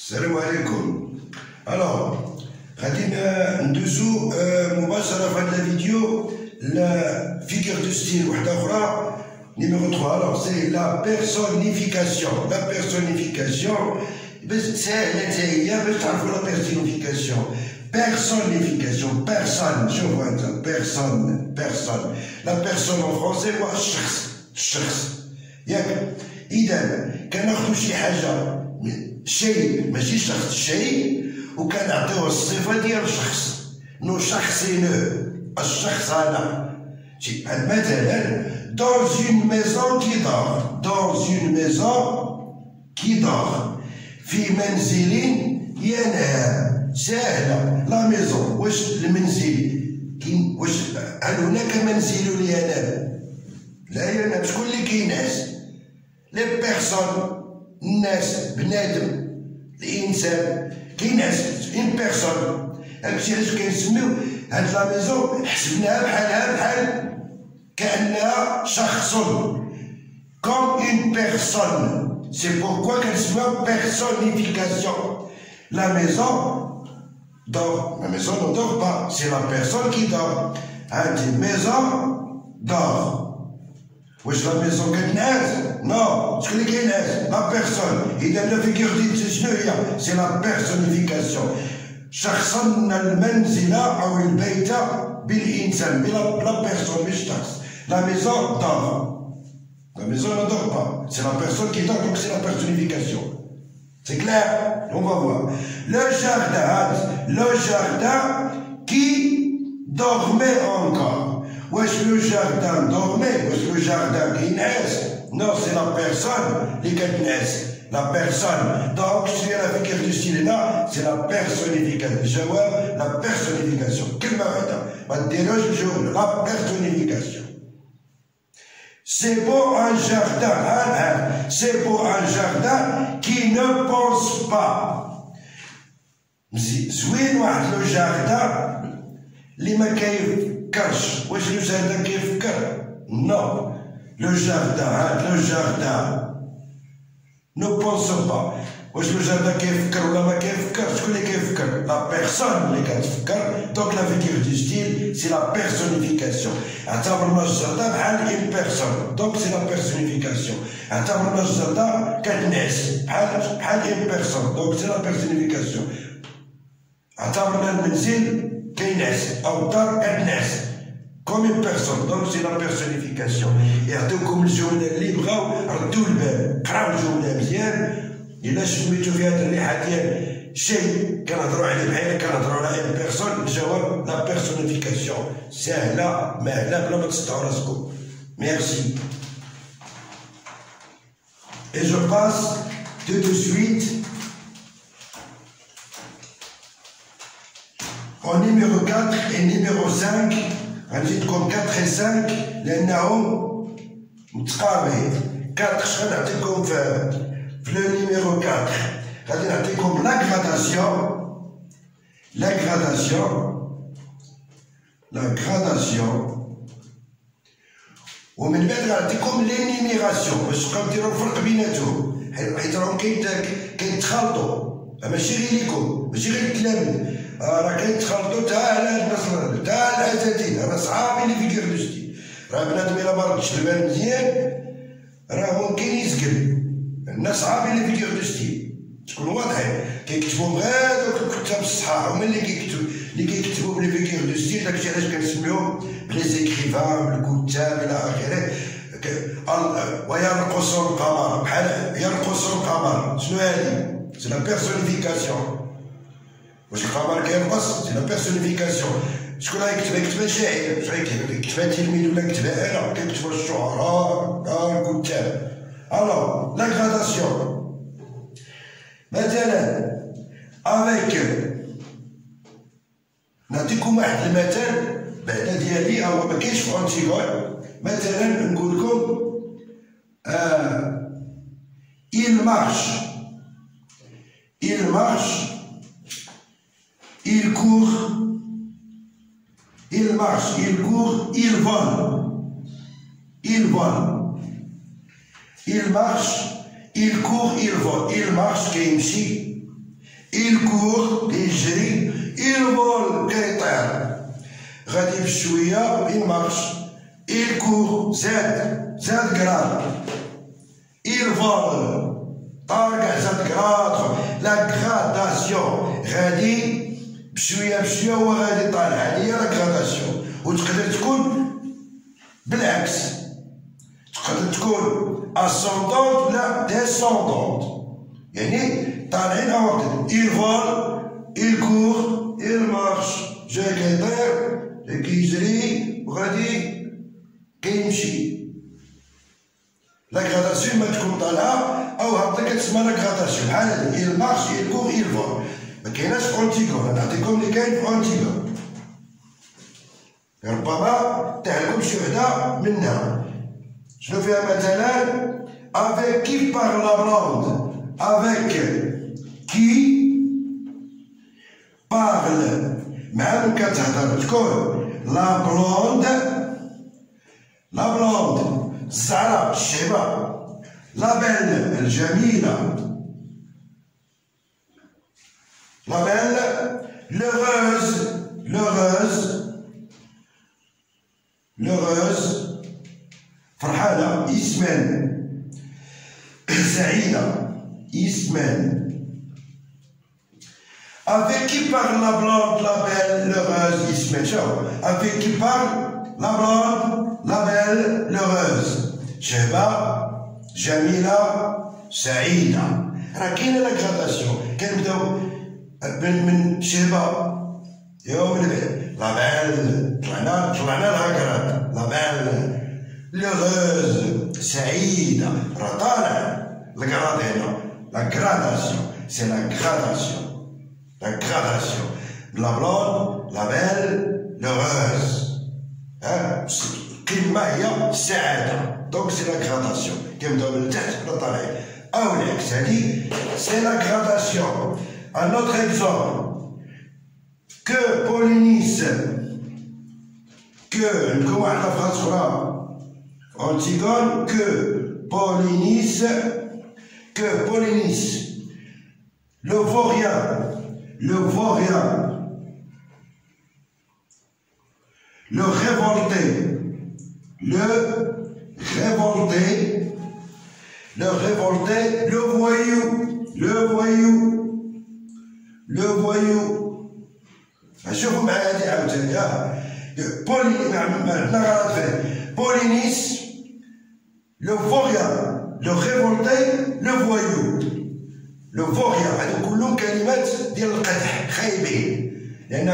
السلام عليكم. Alors, غادي ندوزو مباشرة في هذا الفيديو la figure de style واحدة أخرى numéro 3. Alors, c'est la personnification. La personnification, سهلة هي باش تعرفوا la personnification. Personnification, personne, je vois ça, personne, personne. La personne en français هو الشخص. ياك؟ إذا كناخدو شي حاجة شيء ماشي شخص شيء وكنعطيوه الصفة ديال الشخص نشخصنه الشخص هذا مثلا dans une maison qui dort في منزل ينام سهلة لا ميزون واش المنزل واش هل هناك منزل ينام لا ينام شكون اللي كينعس لي بيرسون الناس بنادم الانسان كينعس اون بيرسون هادشي علاش كنسميو هاد لا ميزون حسبناها بحال كانها شخص كوم اون بيرسون سي بوركوا كنسميوها بيرسونيفيكاسيون لا ميزون dort la maison ne dort pas c'est la personne qui dort هادي ميزون dort واش لا ميزون كتنعس؟ نو شكون اللي كينعس؟ لا بيرسون. إذا لا فيغور ديال شنو هي؟ سي لا بيرسونيفيكاسيون. شخصنا المنزل أو البيت بالإنسان بلا بيرسون مش شخص. لا ميزون دور. لا ميزون ne dort pas. C'est la personne qui dort donc c'est la personnification. C'est clair? On va voir. Le jardin qui dormait encore. Wesh le jardin dormait, wesh le jardin qui naît. Non, c'est la personne qui naît. La personne. Donc, si la figure du style là, c'est la personnification. La personnification. Quelle marade? La personnification. C'est beau un jardin, c'est beau un jardin qui ne pense pas. زوين واحد لو جاردان اللي ما كيفكرش. واش لو جاردان كيفكر؟ نو لو جاردان نو بونس با. واش لو جاردان كيفكر ولا ما كيفكر؟ شكون اللي كيفكر؟ لا بيرسون اللي كتفكر. دونك لا فيغور دو ستيل سي لا بيرسونيفيكاسيون. اعتبرنا الجردة بحال اون بيرسون دونك سي لا بيرسونيفيكاسيون. اعتبرنا الجردة كتنعس بحال اون بيرسون دونك سي لا بيرسونيفيكاسيون. اعتبرنا المنزل كينعس او الدار كتنعس كوم اون بيرسون دونك سي لا بيرسونيفيكاسيون. يعطيوكم الجملة اللي بغاو ردوا البال قراو الجملة مزيان. إلا سميتو في هاد الريحة ديال شيء كنهضرو عليه بحال كنهضرو على اون بيرسون الجواب لا بيرسونيفيكاسيون. ساهلة ماهلة بلا ما تصدعو راسكم. ميرسي. Et je passe tout de suite au numéro 4 et numéro 5. غنزيدكم 4 et 5 لأنهم متقاربين. 4 شغل نعطيكم في le numéro 4 غادي نعطيكم la gradation ومن بعد غنعطيكم l'énumération باش تبقاو ديروا الفرق بيناتهم حيت راهم كيتخلطوا ماشي غير ليكم ماشي غير التلاميذ راه كيتخلطوا حتى الناس حتى الاساتذه. راه صحابي اللي فيغور دو ستيل راه بنادم الا ما ردش البال مزيان راه ممكن يزقل. الناس صحابي اللي فيغور دو ستيل تكون واضحين كيكتبوا غير دوك الكتاب الصحاح هما اللي كيكتبوا بلي فيغور دو ستيل. داكشي علاش كنسميوهم بلي زيكريفان الكتاب الى اخره. ويرقص القمر بحال يرقص القمر شنو هادي؟ سي لا بيرسونيفيكاسيون. واش القمر كيرقص؟ سي لا بيرسونيفيكاسيون. شكون يكتبها الشاعر؟ شكون يكتبها التلميذ ولا كتبها انا؟ كيكتبها الشعراء الكتاب. الوغ لا غراداسيون مثلا افيك نعطيكم واحد المثال بعدا ديالي هو ما كاينش في انتيغون. مثلا نقول لكم il marche il court il vole il marche il court il vole. Il marche كيمشي il court يجري il vole كيطير غادي بشوية il marche il court زاد كراد il vole طارق زاد كراد لا غراداسيون غادي بشوية بشوية هو غادي طالع هادي هي لا غراداسيون وتقدر تكون بالعكس تقدر تكون ascendante ولا descendante يعني طالعين أوقات il vole il court il marche جاي كيطير جاي كيجري وغادي كيمشي لا غراداسيون ما تكون طالعة أو هابطة كتسمى لا غراداسيون بحال هادي il marche il court il vole ما كايناش في أونتيغون نعطيكم اللي كاين في أونتيغون ربما تعلمكم شي وحدة منها شنو فيها مثلا avec qui parle la blonde avec qui parle مع من كتهضر تكون لا بلوند الزعرة الشعبة لا بيل الجميلة لا بيل لوغوز فرحانة اسمان سعيدة اسمان avec qui parle la blonde, la belle, l'heureuse اسمان شوف avec qui parle la blonde, la belle, l'heureuse شهبة جميلة سعيدة راه كاينة لا غراداسيون كنبداو من شهبة يو من بعد لا بيل طلعنا لها كرات لا بيل لوغوز سعيدة راه طالع الكراد هنا لا غراداسيون سي لا غراداسيون لا غراداسيون لا بلون لا بيل لوغوز الكلمة هي السعادة دونك سي لا غراداسيون كنبداو من التحت للطالعين أو العكس هادي سي لا غراداسيون ان اوتر اكزومبل que Polynice que نكون واحد لافراز أخرى Antigone que Polynice le vaurien le révolté le voyou شوفوا معايا هادي عاوتاني Polynice le vaurien le révolté le voyou le vaurien هادو كلهم كلمات ديال القدح خايبين لأن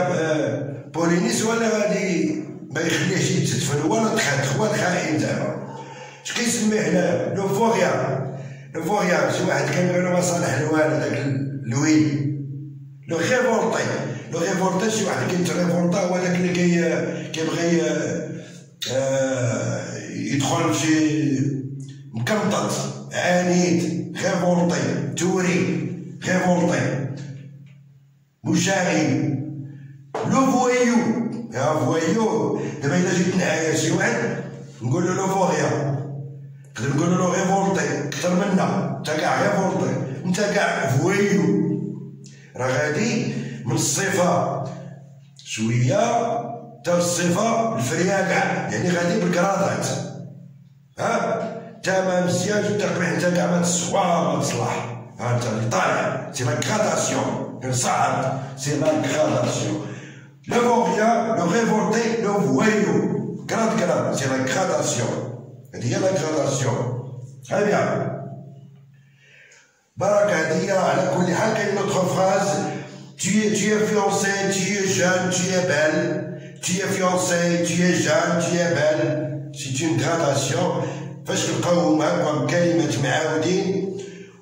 بولينيس هو اللي غادي ما يخليهش يتدفن هو الخدخ هو الخائن زعما اش كيسميه هنا لو فوريان شي واحد كان له مصالح الوان هذاك لوين لو ريفولتي شي واحد كيتريفولتا هو داك اللي كيبغي يدخل فشي مكمطط عنيد ريفولتي توري ريفولتي مشاغب لو فويو يا فويو دابا الا جيت نعاير شي واحد نقول له لو فوريان نقدر نقول له ريفولتي كثر منا انت كاع ريفولتي انت كاع فويو راه غادي من الصفه شويه حتى الصفه الفرياء كاع يعني غادي بالكرادات انت ما مزيانش انت قبيح انت كاع ما تسوا ما تصلح انت اللي طالع سي لا غراداسيون كنصعد سي لا غراداسيون لو فوريان لو ريفولتي لو فويو كراد سي لا غراداسيون هادي هي لا غراداسيون تري بيان برك هادي على كل حال كاين نوتخ فراز tu es fiancé, tu es jeune, tu es belle. Tu es fiancé, tu es jeune, tu es belle. C'est une gradation. فاش تلقاو هكا كلمات معاودين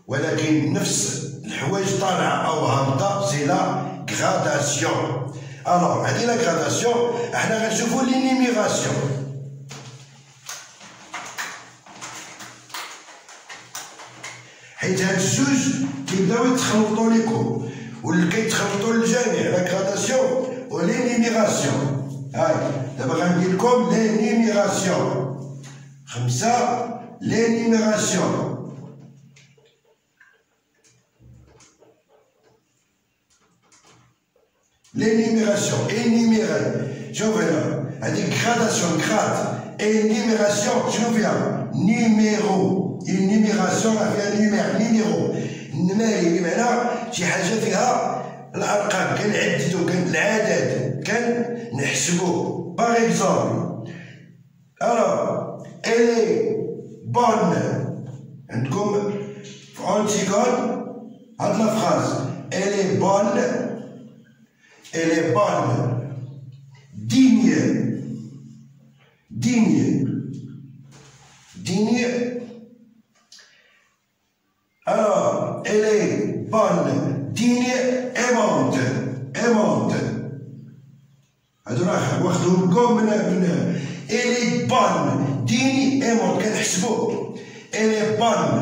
ولكن نفس الحوايج طالعه او هابطه سي لا غراداسيون. الوغ هادي لا غراداسيون احنا غنشوفو لينيميغاسيون. حيت هاد الجوج كيبداو يتخلطوا ليكم واللي كيتخلطوا للجميع لا غراداسيون و لينيميغاسيون. هاي دابا غندير لكم لينيميغاسيون 5 لينيميغاسيون. l'énumération, énumérer. شوف هنا هذيك gradation grade énumération شنو فيها؟ numéro énumération فيها numéro نماري بمعنى شي حاجة فيها الأرقام كنعددو العدد كنحسبوه. باغ اكزومبل alors elle est bonne عندكم في أنتيغون هاد لا فراز elle est bonne digne alors elle est bonne digne aimante هادو راه واخدوهم من elle est bonne digne aimante كنحسبو elle est bonne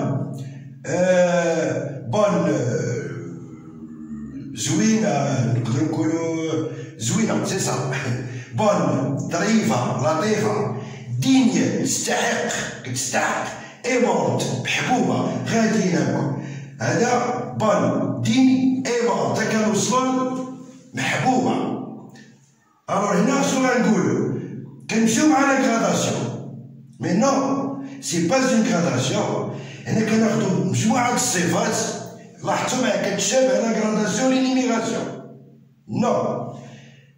زوينة نقدرو نقولو زوينة سي صا بون ظريفة لطيفة دينية تستحق ايمونت محبوبة غادي ناكل هذا بون ديني ايمونت كنوصلو محبوبة. الوغ هنا شنو غنقولو كنمشيو مع لا غراداسيون مي نو سي با اون غراداسيون. هنا كناخدو مجموعة الصفات لاحظتوا معايا كتشابه لا غراداسيون لينيميغاسيون نو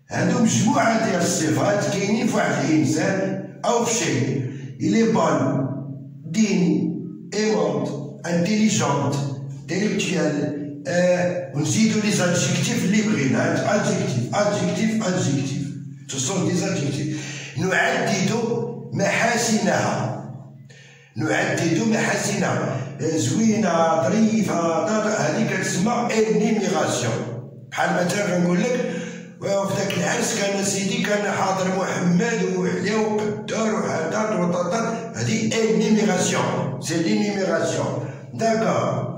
هادو مجموعة ديال الصفات كاينين في واحد الإنسان أو في شيء إلي بون دين ايمونت انتيليجونت انتيليكتويال ونزيدو لي زادجيكتيف اللي بغينا adjectif ce sont des adjectifs نعدد محاسنها زوينة ظريفة هذه كتسمى انيميغاسيون. بحال مثلا غنقول لك وفي داك العرس كان سيدي كان حاضر محمد وعليا وقدار وحداد وطاطات هذه انيميغاسيون سي لينيميغاسيون. داكور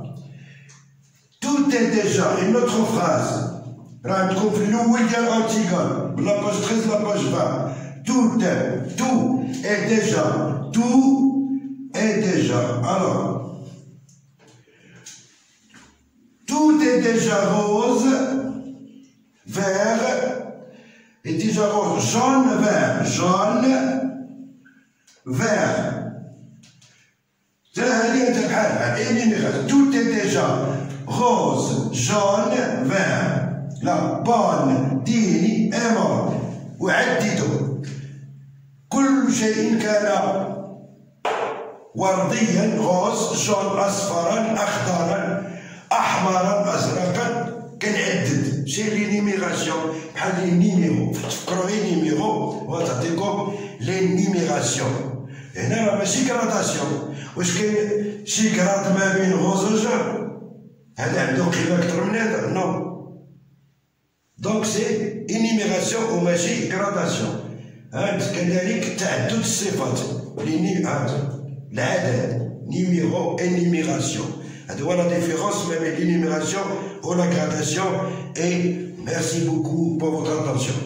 tout est déjà une autre phrase راه عندكم في الاول ديال انتيغون بلا باج 13 لا باج 20 tout est déjà alors tout est déjà rose vert est déjà rose jaune vert tout est déjà rose jaune vert لا bonne ديني aimant وعددوا كل شيء كان ورديا غوز جون اصفرا اخضرا احمرا ازرقا كنعدد سي لينيميغاسيون بحال لي نيميرو تفكروا غير نيميرو وتعطيكم لي نيميغاسيون. هنا راه ماشي كراداسيون واش كاين شي كراد ما بين غوز وجون هذا عنده قيمه اكثر من هذا نو دونك سي انيميغاسيون وماشي كراداسيون. كذلك تعدد الصفات العدد numéro énumération. Voilà la différence même l'énumération ou la gradation et merci beaucoup pour votre attention.